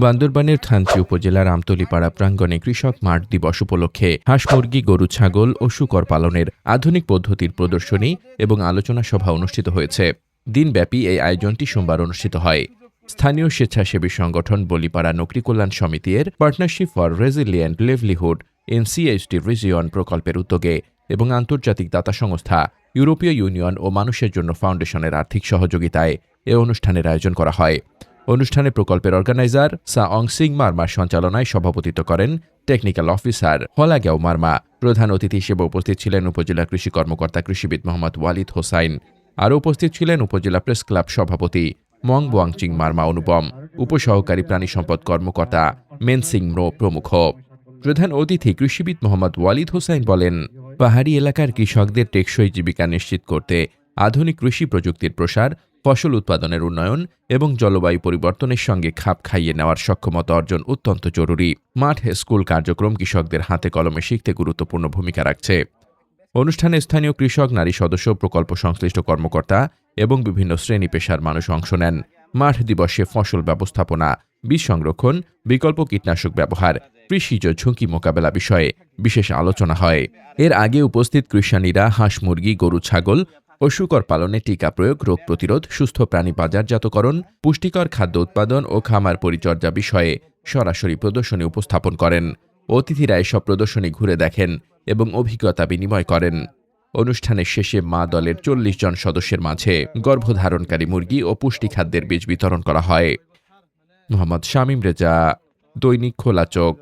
বান্দরবানের থানচি উপজেলার আমতলীপাড়া প্রাঙ্গণে কৃষক মাঠ দিবস উপলক্ষে হাঁস মুরগি গরু ছাগল ও শূকর পালনের আধুনিক পদ্ধতির প্রদর্শনী এবং আলোচনা সভা অনুষ্ঠিত হয়েছে। দিনব্যাপী এই আয়োজনটি সোমবার অনুষ্ঠিত হয়। স্থানীয় স্বেচ্ছাসেবী সংগঠন বলিপাড়া নকরি কল্যাণ সমিতির partnership for resilient livelihood NCHT region প্রকল্পের উদ্যোগে এবং আন্তর্জাতিক দাতা সংস্থা ইউরোপীয় ইউনিয়ন ও মানুষের জন্য ফাউন্ডেশনের আর্থিক সহযোগিতায় এ অনুষ্ঠানের আয়োজন করা হয়। অনুষ্ঠানে প্রকল্পের অর্গানাইজার সা অংসিং মার্মার সঞ্চালনায় সভাপতিত্ব করেন টেকনিক্যাল অফিসার হলাগ্যাও মার্মা। প্রধান অতিথি হিসেবে উপস্থিত ছিলেন উপজেলা কৃষি কর্মকর্তা কৃষিবিদ মোহাম্মদ ওয়ালিদ হোসাইন। আরও উপস্থিত ছিলেন উপজেলা প্রেস ক্লাব সভাপতি মং বুয়াংচিং মার্মা অনুপম, উপসহকারী প্রাণী সম্পদ কর্মকর্তা মেনসিং ম্রো প্রমুখ। প্রধান অতিথি কৃষিবিদ মোহাম্মদ ওয়ালিদ হোসাইন বলেন, পাহাড়ি এলাকার কৃষকদের টেকসই জীবিকা নিশ্চিত করতে আধুনিক কৃষি প্রযুক্তির প্রসার, ফসল উৎপাদনের উন্নয়ন এবং জলবায়ু পরিবর্তনের সঙ্গে খাপ খাইয়ে নেওয়ার সক্ষমতা অর্জন অত্যন্ত জরুরি। মাঠ স্কুল কার্যক্রম কৃষকদের হাতে কলমে শিখতে গুরুত্বপূর্ণ ভূমিকা রাখছে। অনুষ্ঠানে স্থানীয় কৃষক, নারী সদস্য, প্রকল্প সংশ্লিষ্ট কর্মকর্তা এবং বিভিন্ন শ্রেণী পেশার মানুষ অংশ নেন। মাঠ দিবসে ফসল ব্যবস্থাপনা, বীজ সংরক্ষণ, বিকল্প কীটনাশক ব্যবহার, কৃষিজ ঝুঁকি মোকাবেলা বিষয়ে বিশেষ আলোচনা হয়। এর আগে উপস্থিত কৃষানীরা হাঁস মুরগি গরু ছাগল ও শূকর পালনে টিকা প্রয়োগ, রোগ প্রতিরোধ, সুস্থ প্রাণী বাজারজাতকরণ, পুষ্টিকর খাদ্য উৎপাদন ও খামার পরিচর্যা বিষয়ে সরাসরি প্রদর্শনী উপস্থাপন করেন। অতিথিরা এসব প্রদর্শনী ঘুরে দেখেন এবং অভিজ্ঞতা বিনিময় করেন। অনুষ্ঠানের শেষে মা দলের 40 জন সদস্যের মাঝে গর্ভধারণকারী মুরগি ও পুষ্টি খাদ্যের বীজ বিতরণ করা হয়। মোহাম্মদ শামীম রেজা, দৈনিক খোলা চোখ।